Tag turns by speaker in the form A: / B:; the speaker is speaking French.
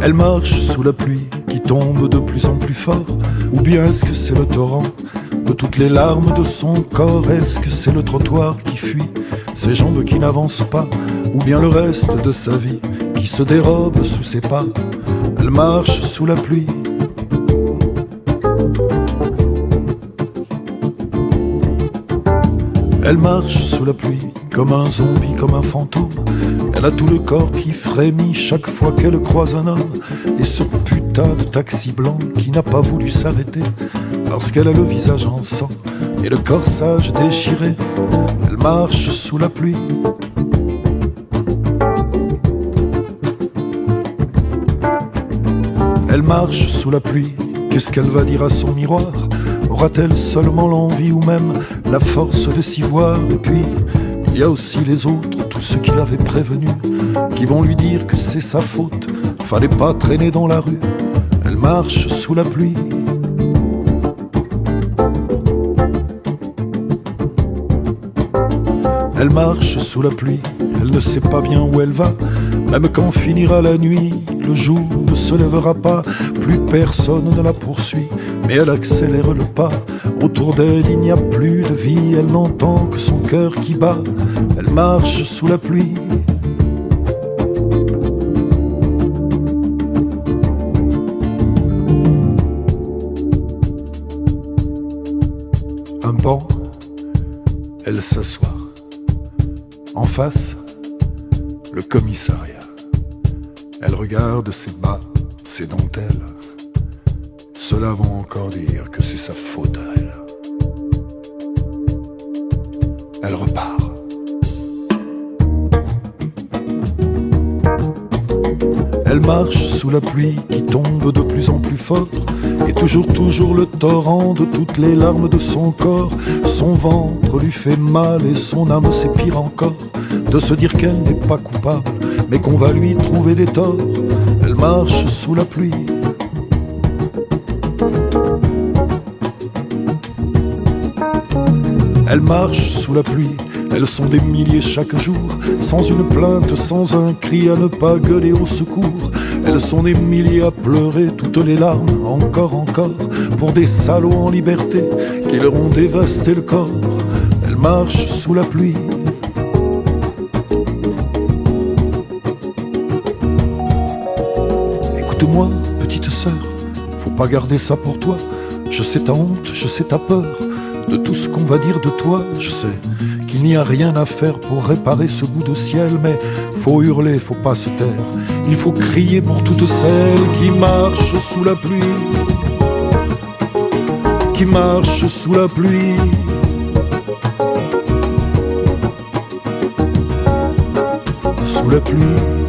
A: Elle marche sous la pluie qui tombe de plus en plus fort. Ou bien est-ce que c'est le torrent de toutes les larmes de son corps? Est-ce que c'est le trottoir qui fuit, ses jambes qui n'avancent pas? Ou bien le reste de sa vie qui se dérobe sous ses pas? Elle marche sous la pluie. Elle marche sous la pluie, comme un zombie, comme un fantôme. Elle a tout le corps qui frémit chaque fois qu'elle croise un homme. Et ce putain de taxi blanc qui n'a pas voulu s'arrêter, parce qu'elle a le visage en sang et le corsage déchiré. Elle marche sous la pluie. Elle marche sous la pluie, qu'est-ce qu'elle va dire à son miroir? Aura-t-elle seulement l'envie ou même la force de s'y voir? Et puis, il y a aussi les autres, tous ceux qui l'avaient prévenu, qui vont lui dire que c'est sa faute, fallait pas traîner dans la rue. Elle marche sous la pluie. Elle marche sous la pluie, elle ne sait pas bien où elle va. Même quand finira la nuit, le jour ne se lèvera pas. Plus personne ne la poursuit, mais elle accélère le pas. Autour d'elle il n'y a plus de vie, elle n'entend que son cœur qui bat. Elle marche sous la pluie. Un banc, elle s'assoit. En face, le commissariat. Elle regarde ses bas, ses dentelles. Ceux-là vont encore dire que c'est sa faute à elle. Elle repart. Elle marche sous la pluie qui tombe de plus en plus fort. Et toujours le torrent de toutes les larmes de son corps. Son ventre lui fait mal et son âme c'est pire encore de se dire qu'elle n'est pas coupable, mais qu'on va lui trouver des torts. Elle marche sous la pluie. Elle marche sous la pluie, elles sont des milliers chaque jour, sans une plainte, sans un cri, à ne pas gueuler au secours. Elles sont des milliers à pleurer toutes les larmes, encore, pour des salauds en liberté qui leur ont dévasté le corps. Elle marche sous la pluie. Écoute-moi, petite sœur, faut pas garder ça pour toi. Je sais ta honte, je sais ta peur de tout ce qu'on va dire de toi. Je sais qu'il n'y a rien à faire pour réparer ce bout de ciel, mais faut hurler, faut pas se taire. Il faut crier pour toutes celles qui marchent sous la pluie, qui marchent sous la pluie. Sous la pluie.